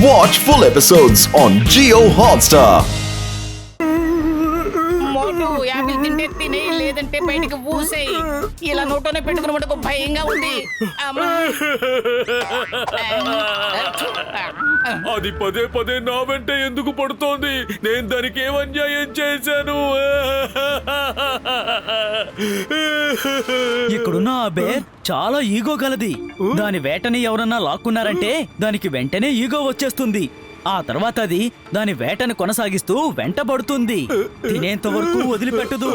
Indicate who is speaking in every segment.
Speaker 1: Watch full episodes on Jio Hotstar.
Speaker 2: Motu Apple తింటే తినే లేదంటే బయటికి ఊసేయి. ఇలా నోటోనే పెట్టుకుని మటుకు భయంగా ఉంది.
Speaker 3: అది పదే పదే నా వెంట ఎందుకు పడుతోంది? నేను దానికి ఏం అన్యాయం చేశాను?
Speaker 4: ఇక్కడున్న ఆ బేర్ చాలా ఈగో గలది. దాని వేటని ఎవరన్నా లాక్కున్నారంటే దానికి వెంటనే ఈగో వచ్చేస్తుంది. ఆ తర్వాత అది దాని వేటను కొనసాగిస్తూ వెంటబడుతుంది. తినేంత వరకు వదిలిపెట్టదు.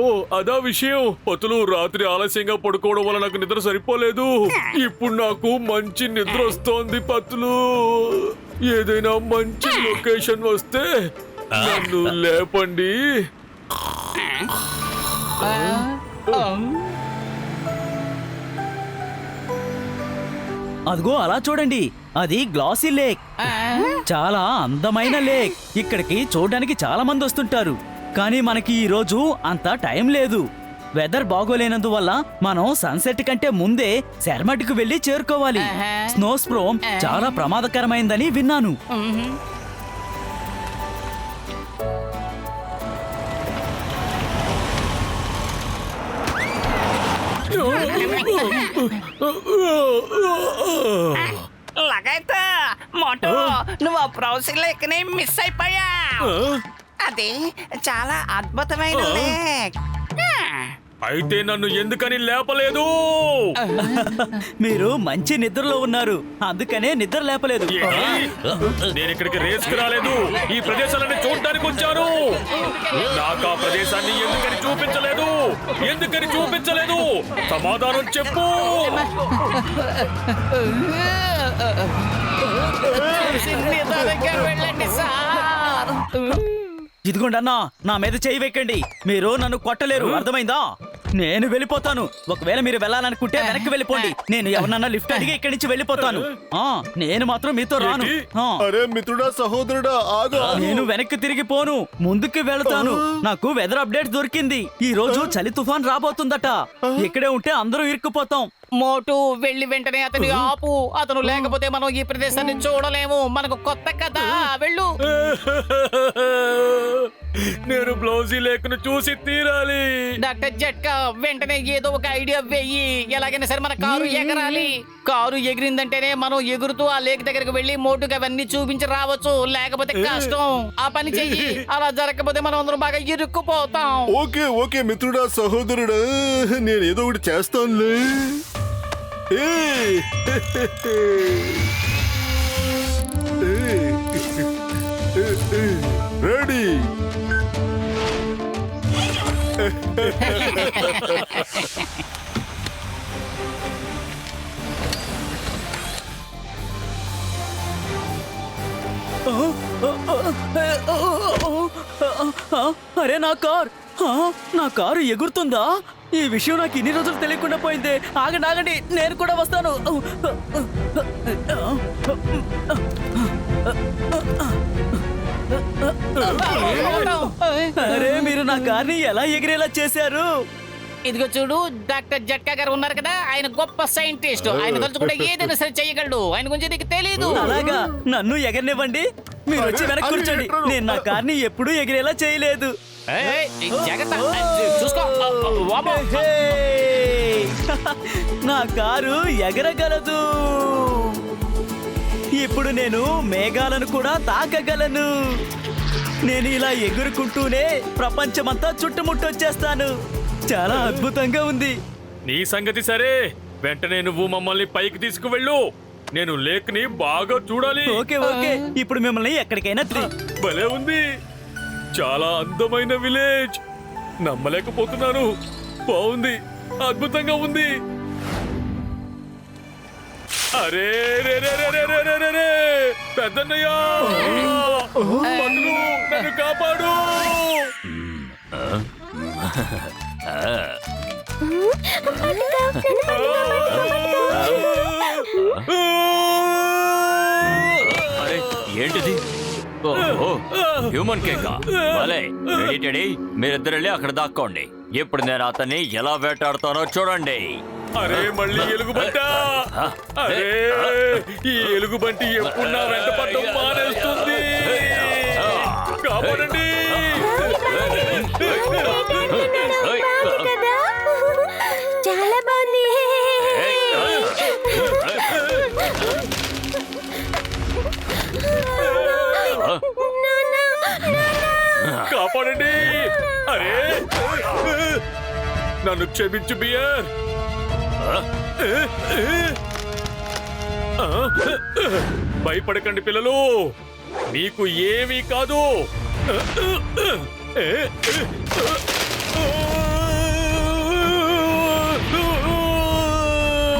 Speaker 3: ఓ అదా విషయం. పతులు రాత్రి ఆలస్యంగా పడుకోవడం వల్ల నాకు నిద్ర సరిపోలేదు. ఇప్పుడు నాకు మంచి నిద్ర వస్తోంది పతులు. ఏదైనా మంచి లొకేషన్ వస్తే నన్ను లేపండి.
Speaker 4: అదిగో అలా చూడండి, అది గ్లాసీ లేక్. చాలా అందమైన లేక్. ఇక్కడికి చూడడానికి చాలా మంది వస్తుంటారు. కానీ మనకి ఈ రోజు అంత టైం లేదు. వెదర్ బాగోలేనందువల్ల మనం సన్సెట్ కంటే ముందే శర్మటికి వెళ్లి చేరుకోవాలి. స్నో స్ప్రోమ్ చాలా ప్రమాదకరమైందని విన్నాను.
Speaker 2: లగైతే మోటు నువ్వు ఆ బ్రౌసింగ్ లేకనే మిస్ అయిపోయా. అది చాలా అద్భుతమైన లేక్.
Speaker 3: అయితే నన్ను ఎందుకని లేపలేదు?
Speaker 4: మీరు మంచి నిద్రలో ఉన్నారు, అందుకనే నిద్ర లేపలేదు.
Speaker 3: నేను ఇక్కడికి రేస్కి రాలేదు, ఈ ప్రదేశాలని చూడడానికి వచ్చాను. నాకు ఆ ప్రదేశాన్ని ఎందుకని చూపించలేదు? ఎందుకని చూపించలేదు? సమాధానం చెప్పు.
Speaker 2: వెళ్ళండి సార్.
Speaker 4: ఇదిగోండి అన్నా, నా మీద చేయి వెక్కండి. మీరు నన్ను కొట్టలేరు, అర్థమైందా? నేను వెళ్ళిపోతాను. ఒకవేళ మీరు వెళ్ళాలనుకుంటే వెనక్కి వెళ్ళిపోండి. నేను ఎవరన్నా లిఫ్ట్ అడిగి ఇక్కడి నుంచి వెళ్ళిపోతాను. నేను మాత్రం మీతో రాను.
Speaker 5: అరే మిత్రుడా, సహోదరుడా, ఆగు.
Speaker 4: నేను వెనక్కి తిరిగిపోను, ముందుకు వెళ్తాను. నాకు వెదర్ అప్డేట్ దొరికింది. ఈ రోజు చలి తుఫాన్ రాబోతుందట. ఇక్కడే ఉంటే అందరూ ఇరుక్కుపోతాం.
Speaker 2: మోటు వెళ్ళి వెంటనే అతని ఆపు. అతను లేకపోతే మనం ఈ ప్రదేశాన్ని చూడలేము. మనకు కొత్త కథ. వెళ్ళు.
Speaker 3: నేను బ్లౌజీ లేఖను చూసి తీరాలి.
Speaker 2: డాక్టర్ జట్కా వెంటనే ఏదో ఒక ఐడియా వెయ్యి. ఎలాగైనా సరే మన కారు ఎగరాలి. కారు ఎగిరిందంటేనే మనం ఎగురుతూ ఆ లేక్ దగ్గరకు వెళ్ళి మోటుగా అవన్నీ చూపించి రావచ్చు. లేకపోతే కష్టం. ఆ పని చెయ్యి. అలా జరగకపోతే మనం అందరం బాగా ఇరుక్కుపోతాం.
Speaker 5: ఓకే ఓకే మిత్రుడా, సహోదరుడా, నేను ఏదో ఒకటి చేస్తానులే. రెడీ.
Speaker 4: అరే నా కారు ఎగురుతుందా? ఈ విషయం నాకు ఇన్ని రోజులు తెలియకుండా పోయింది. ఆగండి ఆగండి, నేను కూడా వస్తాను. అరే మీరు నా కార్ని ఎలా ఎగిరేలా చేశారు?
Speaker 2: ఇదిగో చూడు, డాక్టర్ జట్కా గారు ఉన్నారు కదా, ఆయన గొప్ప సైంటిస్ట్. ఆయన తలుచు కూడా ఏదైనా సరే చేయగలడు. ఆయన గురించి నీకు తెలీదు.
Speaker 4: అలాగా, నన్ను ఎగరనివ్వండి. మీరు వచ్చి వెనక్కి కూర్చోండి. నేను నా కార్ని ఎప్పుడూ ఎగిరేలా చేయలేదు.
Speaker 2: చూసుకో.
Speaker 4: నా కారు ఎగరగలదు. ఇప్పుడు నేను మేఘాలను కూడా తాకగలను. నేను ఇలా ఎగురుకుంటూనే ప్రపంచమంతా చుట్టుముట్టొచ్చేస్తాను. చాలా అద్భుతంగా ఉంది.
Speaker 3: నీ సంగతి సరే, వెంటనే నువ్వు మమ్మల్ని పైకి తీసుకువెళ్ళు. నేను లేక్ ని బాగా చూడాలి.
Speaker 4: ఓకే ఓకే, ఇప్పుడు మిమ్మల్ని ఎక్కడికైనా
Speaker 3: భలే ఉంది. చాలా అందమైన విలేజ్. నమ్మలేకపోతున్నాను. బాగుంది, అద్భుతంగా ఉంది. అరే రే రే రే రే రే రే రే, పెద్దన్నయ్య, నన్ను కాపాడు.
Speaker 6: అరే ఏంటిది? Human cake. భలే, రెడీ టెడీ, మీరిద్దరు వెళ్ళి అక్కడ దాక్కోండి. ఇప్పుడు నేను అతన్ని ఎలా వేటాడుతానో చూడండి.
Speaker 3: అరే మళ్ళీ ఎలుగుబంట. అరే ఈ ఎలుగుబంటి ఎప్పుడు నా వెంట పడడం మానేస్తుంది. కాపాడండి.
Speaker 7: చాలా బాగుంది.
Speaker 3: కాపాడండి. అరే నన్ను క్షమించు బియర్. భయపడకండి పిల్లలు, మీకు ఏమీ కాదు.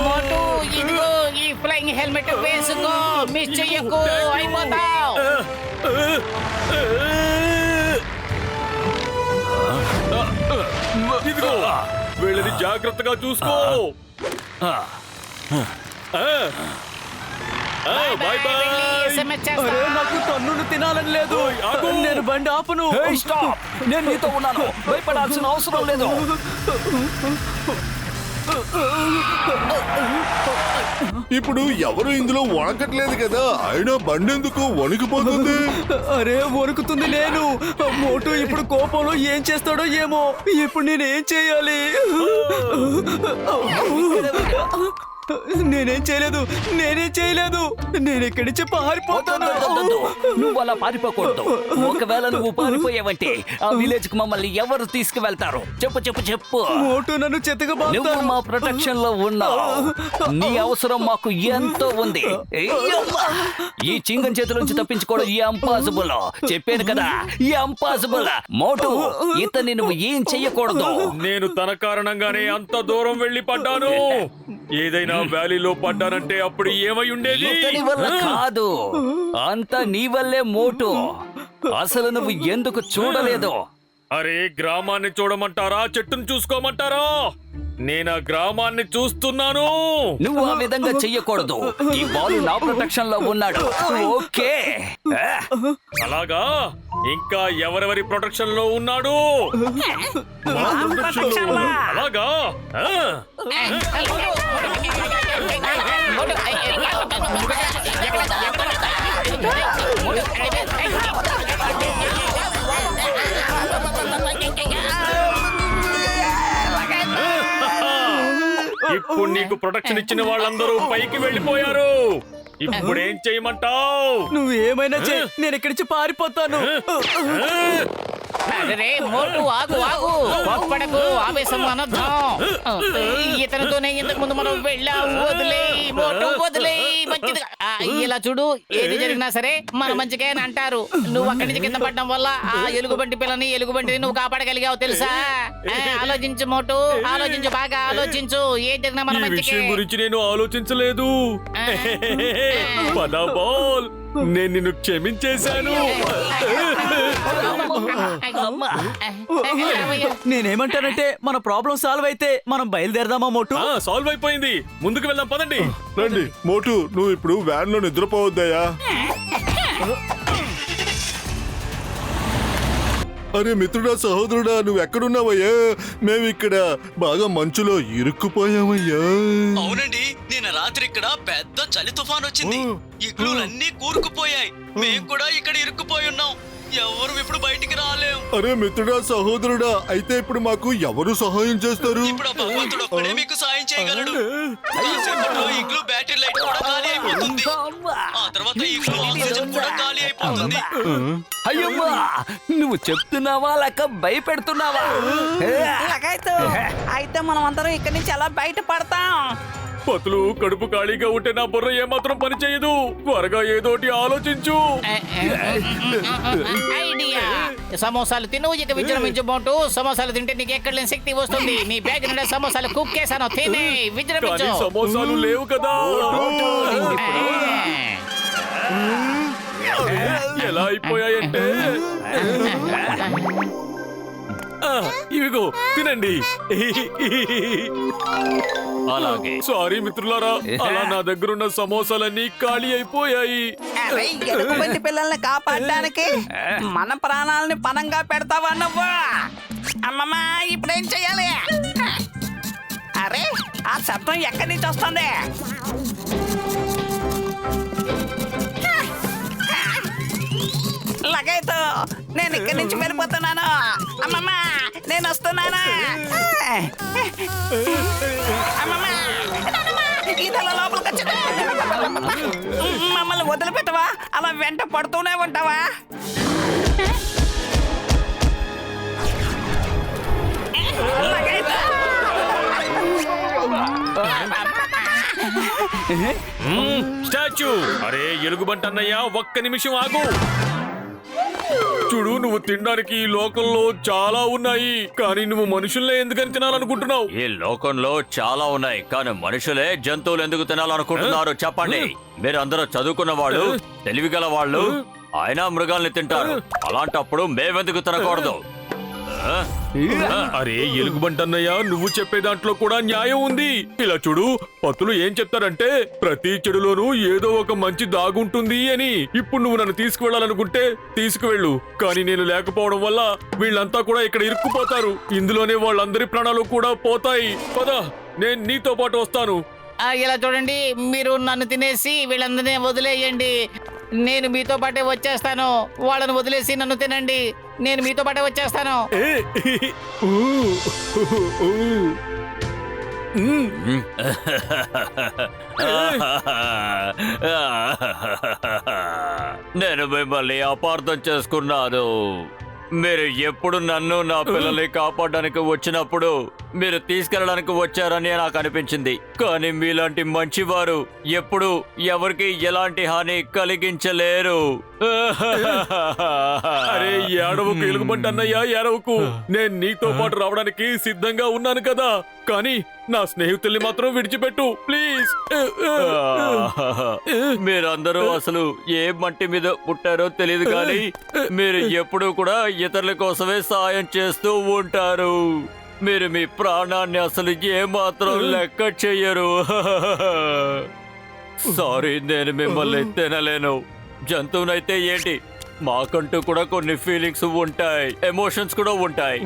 Speaker 2: మోటు ఇదిగో ఈ ఫ్లైయింగ్ హెల్మెట్ వేసుకో, మిస్ చెయ్యకు, అయిపోతావు.
Speaker 3: ఇదిగో వీళ్ళని జాగ్రత్తగా చూసుకో. Bye bye.
Speaker 2: SMS చేస్తా.
Speaker 4: అరే నాకు తన్నులు తినాలని లేదు.
Speaker 3: ఓయ్, ఆగు.
Speaker 4: నేను బండి ఆపను.
Speaker 8: నేను నీతో ఉన్నాను, భయపడాల్సిన అవసరం లేదు.
Speaker 5: ఇప్పుడు ఎవరు ఇందులో వణకట్లేదు కదా, అయినా బండి ఎందుకు వణికిపోతుంది?
Speaker 4: అరే వణుకుతుంది నేను. మోటు ఇప్పుడు కోపంలో ఏం చేస్తాడో ఏమో. ఇప్పుడు నేనేం చేయాలి? నేనేం చేయలేదు, నేను ఇక్కడి నుంచి పారిపోతాను.
Speaker 8: నువ్వు అలా పారిపోకూడదు. ఒకవేళ నువ్వు పారిపోయావంటే ఆ విలేజ్ కు మమ్మల్ని ఎవరు తీసుకువెళ్తారు? చెప్పు చెప్పు చెప్పు.
Speaker 4: మోటు నన్ను చెత్తగా
Speaker 8: నువ్వు
Speaker 4: బాగుతాను.
Speaker 8: మా ప్రొటెక్షన్ లో ఉన్నావు. నీ అవసరం మాకు ఎంతో ఉంది. అయ్యమ్మా! ఈ చింగం చేతుల నుంచి తప్పించుకోవడం ఇంపాసిబుల్. చెప్పాను కదా, ఇంపాసిబుల్. మోటు, ఇతన్ని నువ్వు ఏం చెయ్యకూడదు.
Speaker 3: నేను తన కారణంగానే అంత దూరం వెళ్ళి పడ్డాను. ఏదైనా వ్యాలీలో పడ్డానంటే అప్పుడు ఏమై ఉండేది?
Speaker 8: ఇతని వల్ల కాదు, అంతా నీ వల్లే మోటు. అసలు నువ్వు ఎందుకు చూడలేదు?
Speaker 3: అరే గ్రామాన్ని చూడమంటారా, చెట్టును చూసుకోమంటారా? నేను ఆ గ్రామాన్ని చూస్తున్నాను.
Speaker 8: నువ్వు ఆ విధంగా చెయ్యకూడదు. ఈ బాలు నా ప్రొటెక్షన్ లో ఉన్నాడు. ఓకే,
Speaker 3: అలాగా? ఇంకా ఎవరెవరి ప్రొటెక్షన్ లో ఉన్నాడు? అలాగా? ఇప్పుడు నీకు ప్రొటెక్షన్ ఇచ్చిన వాళ్ళందరూ పైకి వెళ్ళిపోయారు. ఇప్పుడు ఏం చేయమంటావు?
Speaker 4: నువ్వు ఏమైనా చెయ్యి, నేను ఇక్కడి నుంచి పారిపోతాను.
Speaker 2: అరే మోటు ఆగు ఆగు, కోప్పడకు, ఆవేశం అనర్థం. ఇతనితోనే ఇంతకు ముందు మనం వెళ్ళాం. వదిలేయ్ మోటు, వదిలేయ్. మంచిది. ఇలా చూడు, ఏది జరిగినా సరే మన మంచిగా అని అంటారు. నువ్వు అక్కడి నుంచి కింద పడడం వల్ల ఆ ఎలుగుబంటి పిల్లని, ఎలుగుబంటిని నువ్వు కాపాడగలిగావు తెలుసా? ఆలోచించు మోటు, ఆలోచించు, బాగా ఆలోచించు. ఏది జరిగినా మన
Speaker 3: ఈ
Speaker 2: మంచికే.
Speaker 3: విషయం గురించి నేను ఆలోచించలేదు. పద బాల్, నేను నిన్ను క్షమించేశాను.
Speaker 4: నేనేమంటానంటే మన ప్రాబ్లం సాల్వ్ అయితే మనం బయలుదేరదామా మోటు?
Speaker 3: సాల్వ్ అయిపోయింది, ముందుకు వెళ్దాం పదండి.
Speaker 5: రండి మోటు, నువ్వు ఇప్పుడు వ్యాన్ లో నిద్రపోవద్దయా? అరే మిత్రుడా, సహోదరుడా, నువ్వు ఎక్కడున్నావయ్యా? మేమిక్కడ బాగా మంచులో ఇరుక్కుపోయామయ్యా.
Speaker 9: అవునండి, నిన్న రాత్రి ఇక్కడ పెద్ద చలి తుఫాన్ వచ్చింది. ఇగ్లూలన్నీ కూరుకుపోయాయి. మేము కూడా ఇక్కడ ఇరుక్కుపోయి ఉన్నాం. ఎవరు ఇప్పుడు బయటికి రాలేం.
Speaker 5: అరే మిత్రుడా, సహోదరుడా, అయితే ఇప్పుడు మాకు ఎవరు సహాయం చేస్తారు?
Speaker 9: ఇప్పుడు ఆ భగవంతుడు ఒక్కడే మీకు సాయం చేయగలడు. కాసేపట్లో ఇగ్లూ బ్యాటరీ లైట్ కూడా ఖాళీ అయిపోతుంది. ఆ తర్వాత ఇగ్లూ ఆక్సిజన్ కూడా ఖాళీ అయిపోతుంది.
Speaker 8: అయ్యమ్మా, నువ్వు చెప్తున్నావా లేక భయపెడుతున్నావా?
Speaker 10: అయితే మనం అందరం ఇక్కడి నుంచి ఎలా బయట పడతాం?
Speaker 3: పతులు, కడుపు ఖాళీగా ఉంటే నా బుర్ర ఏమాత్రం పని చేయదు. త్వరగా ఏదోటి ఆలోచించు.
Speaker 2: ఐడియా. సమోసాలు తిను, ఇక విజృంభించు మోటు. సమోసాలు తింటే నీకు ఎక్కడ లేని శక్తి వస్తుంది. నీ బ్యాగ్ నుండి సమోసాలు కుక్కేసాను, తినే
Speaker 3: కానీ
Speaker 2: విజృంభించు.
Speaker 3: సమోసాలు లేవు కదా. ఎలా అయిపోయాయంటే, ఇవిగో తినండి.
Speaker 6: అలాగే.
Speaker 3: సారీ మిత్రులారా, అలా నా దగ్గరున్న సమోసాలన్నీ ఖాళీ అయిపోయాయి.
Speaker 10: అరే, ఎలుగుబంటి పిల్లల్ని కాపాడడానికి మన ప్రాణాలని పణంగా పెడతావా నువ్వు? అమ్మమ్మా, ఇప్పుడేం చెయ్యాలి? అరే ఆ శబ్దం ఎక్కడి నుంచి వస్తుంది? లగైతు, నేను ఇక్కడి నుంచి వెళ్ళిపోతున్నాను. అమ్మమ్మ, నేను వస్తున్నాను. అమ్మమ్మ, ఇదలా లోపలికి వచ్చింది. మమ్మల్ని వదిలిపెట్టవా? అలా వెంట పడుతూనే ఉంటావా? లగైతు.
Speaker 3: స్టాచ్యూ, అరే ఎలుగుబంటి అన్నయ్య, ఒక్క నిమిషం ఆగు. చూడు, నువ్వు తినడానికి ఈ లోకంలో చాలా ఉన్నాయి, కానీ నువ్వు మనుషుల్నే ఎందుకని తినాలనుకుంటున్నావు?
Speaker 6: ఈ లోకంలో చాలా ఉన్నాయి, కానీ మనుషులే జంతువులు ఎందుకు తినాలనుకుంటున్నారు చెప్పండి. మీరు అందరూ చదువుకున్న వాళ్ళు, తెలివిగల వాళ్ళు, అయినా మృగాల్ని తింటారు. అలాంటప్పుడు మేమెందుకు తినకూడదు?
Speaker 3: అరే ఎలుగుబంటి అన్నయ్య, నువ్వు చెప్పే దాంట్లో కూడా న్యాయం ఉంది. ఇలా చూడు, పతులు ఏం చెప్తారంటే ప్రతి చెడులోనూ ఏదో ఒక మంచి దాగుంటుంది అని. ఇప్పుడు నువ్వు నన్ను తీసుకువెళ్ళాలనుకుంటే తీసుకువెళ్ళు, కానీ నేను లేకపోవడం వల్ల వీళ్ళంతా కూడా ఇక్కడ ఇరుక్కుపోతారు. ఇందులోనే వాళ్ళందరి ప్రాణాలు కూడా పోతాయి. పద, నేను నీతో పాటు వస్తాను.
Speaker 2: ఇలా చూడండి, మీరు నన్ను తినేసి వీళ్ళందరినీ వదిలేయండి. నేను మీతో పాటే వచ్చేస్తాను. వాళ్ళని వదిలేసి నన్ను తినండి. నేను మీతో పాటే వచ్చేస్తాను.
Speaker 6: నేను మిమ్మల్ని అపార్థం చేసుకున్నాను. మీరు ఎప్పుడు నన్ను నా పిల్లల్ని కాపాడడానికి వచ్చినప్పుడు మీరు తీసుకెళ్ళడానికి వచ్చారని నాకు అనిపించింది. కానీ మీలాంటి మంచివారు ఎప్పుడు ఎవరికి ఎలాంటి హాని కలిగించలేరు.
Speaker 3: అరే ఏడవకు ఎలుగుబంటి అన్నయ్య, ఏడవకు. నేను నీతో పాటు రావడానికి సిద్ధంగా ఉన్నాను కదా, కానీ నా స్నేహితుల్ని మాత్రం విడిచిపెట్టు ప్లీజ్.
Speaker 6: మీరందరూ అసలు ఏ మట్టి మీద పుట్టారో తెలియదు, కానీ మీరు ఎప్పుడూ కూడా ఇతరుల కోసమే సాయం చేస్తూ ఉంటారు. మీరు మీ ప్రాణాన్ని అసలు ఏమాత్రం లెక్క చెయ్యరు. సారీ, నేను మిమ్మల్ని తినలేను. జంతువునైతే ఏంటి, మాకంటూ కూడా కొన్ని ఫీలింగ్స్ ఉంటాయి, ఎమోషన్స్ కూడా ఉంటాయి.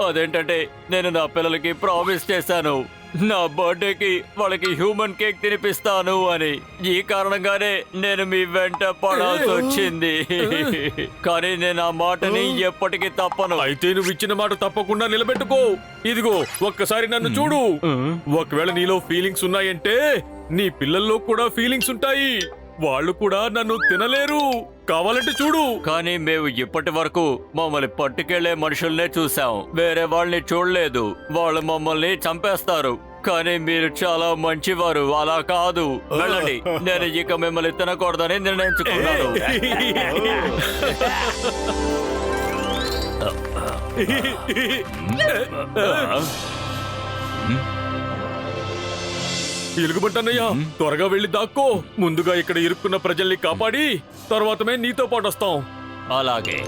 Speaker 6: అదేంటంటే నేను నా పిల్లలకి ప్రామిస్ చేశాను, నా బర్త్డేకి వాళ్ళకి హ్యూమన్ కేక్ తినిపిస్తాను అని. ఈ కారణంగానే నేను మీ వెంట పడాల్సి వచ్చింది. కానీ నేను ఆ మాటని ఎప్పటికీ తప్పను.
Speaker 3: అయితే నువ్వు ఇచ్చిన మాట తప్పకుండా నిలబెట్టుకో. ఇదిగో ఒక్కసారి నన్ను చూడు. ఒకవేళ నీలో ఫీలింగ్స్ ఉన్నాయంటే నీ పిల్లల్లో కూడా ఫీలింగ్స్ ఉంటాయి. వాళ్ళు కూడా నన్ను తినలేరు. కావాలంటే చూడు.
Speaker 6: కానీ మేము ఇప్పటి వరకు మమ్మల్ని పట్టుకెళ్లే మనుషుల్నే చూసాం, వేరే వాళ్ళని చూడలేదు. వాళ్ళు మమ్మల్ని చంపేస్తారు. కానీ మీరు చాలా మంచివారు, అలా కాదు. వెళ్ళండి, నేను ఇక మిమ్మల్ని తినకూడదని నిర్ణయించుకున్నాను.
Speaker 3: ఎలుగుబంటి అన్నయ్య, త్వరగా వెళ్ళి దాక్కో. ముందుగా ఇక్కడ ఇరుక్కున్న ప్రజల్ని కాపాడి తర్వాతమే నీతో పాటు వస్తాం.
Speaker 6: అలాగే.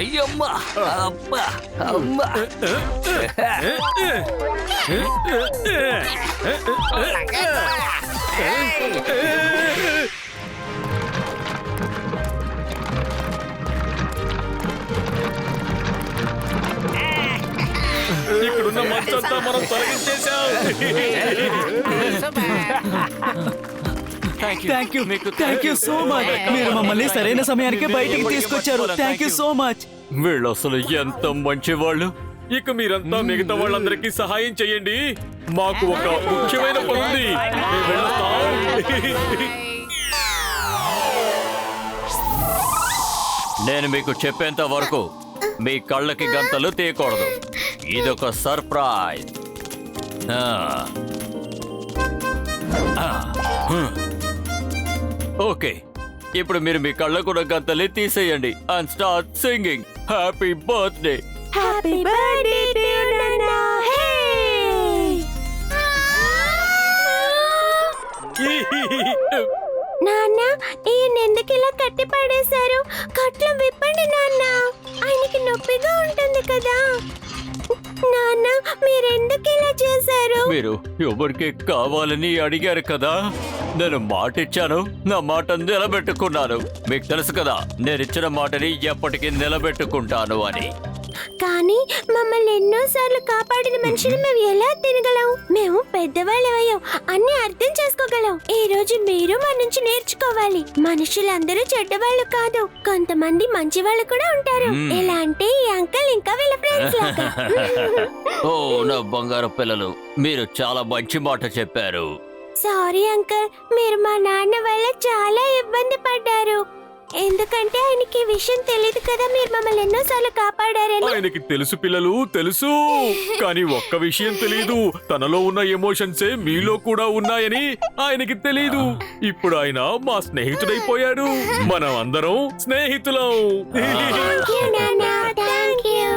Speaker 8: అయ్యమ్మా, అబ్బా, అమ్మా.
Speaker 3: ఇక్కడున్న మంచంతా మనం తొలగించేశాం.
Speaker 4: Thank you so much. మీరు మమ్మల్ని సరైన సమయానికి బయటికి తీసుకొచ్చారు. Thank you so much.
Speaker 6: వీళ్ళు అసలు ఎంత మంచివాళ్ళు.
Speaker 3: ఇక మీరంతా మిగతా వాళ్ళందరికీ సహాయం చేయండి. మాకు ఒక ముఖ్యమైన పని ఉంది. మేము వెళ్తాం.
Speaker 6: నేను మీకు చెప్పేంత వరకు మీ కళ్ళకి గంతలు తీయకూడదు. ఇదొక సర్ప్రైజ్. ఓకే, ఇప్పుడు మీరు మీ కళ్ళకు గంతలు తీసేయండి and start singing happy birthday.
Speaker 7: Happy birthday to నాన్నా. నాన్న, ఈయన ఎందుకు ఇలా కట్టి పడేశారు? కట్లు విప్పండి నాన్న, ఆయనకి నొప్పిగా ఉంటుంది కదా. నాన్న, మీరెందుకు ఇలా చేశారు?
Speaker 6: మీరు ఎవరికి కావాలని అడిగారు కదా, నేను మాట ఇచ్చాను, నా మాట నిలబెట్టుకున్నాను. మీకు తెలుసు కదా, నేను ఇచ్చిన మాటని ఎప్పటికీ నిలబెట్టుకుంటాను అని.
Speaker 7: కానీ మమ్మల్ని ఎన్నోసార్లు కాపాడిన మనుషులు మేము ఎలా తినగలం? మేము పెద్దవాళ్ళమయ్యాం, అన్ని అర్థం చేసుకోగలం. ఈ రోజు మీరు మా నుంచి నేర్చుకోవాలి. మనుషులందరూ చెడ్డవాళ్ళు కాదు, కొంతమంది మంచి వాళ్ళు కూడా ఉంటారు. ఎలా అంటే ఈ అంకుల్ ఇంకా వీళ్ళ ఫ్రెండ్స్ లాగా.
Speaker 6: ఓ నా బంగారు పిల్లలు, మీరు చాలా మంచి మాట చెప్పారు.
Speaker 7: సారీ అంకుల్, మీరు మా నాన్న వల్ల చాలా ఇబ్బంది పడ్డారు. ఎందుకంటే ఆయనకి ఈ విషయం తెలియదు కదా, మీరు మమ్మల్ని ఎన్నోసార్లు కాపాడారని.
Speaker 3: ఆయనకి తెలుసు పిల్లలు, తెలుసు. కానీ ఒక్క విషయం తెలియదు, తనలో ఉన్న ఎమోషన్సే మీలో కూడా ఉన్నాయని ఆయనకి తెలీదు. ఇప్పుడు ఆయన మా స్నేహితుడైపోయాడు. మనం అందరం స్నేహితులం.
Speaker 7: Thank you, Nana. Thank you.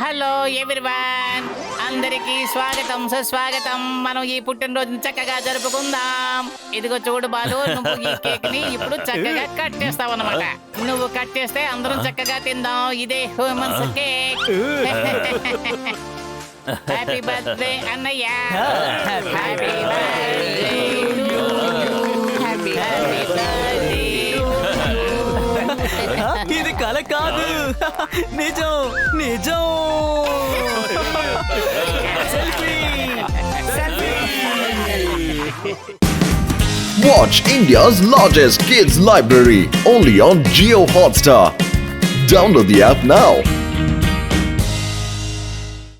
Speaker 2: Hello everyone, అందరికి స్వాగతం సుస్వాగతం. మనం ఈ పుట్టినరోజుని చక్కగా జరుపుకుందాం. ఇదిగో చూడు బాలు, నువ్వు ఈ కేక్ ని ఇప్పుడు చక్కగా కట్ చేస్తావు అన్నమాట. నువ్వు కట్ చేస్తే అందరం చక్కగా తిందాం. ఇదే హ్యూమన్స్ కేక్. హ్యాపీ బర్త్డే అన్నయ్య. Happy birthday to you. Happy birthday.
Speaker 4: ఇది కల కాదు, నిజం నిజం. Selfie.
Speaker 1: Watch India's largest kids library only on Jio Hotstar. Download the app now.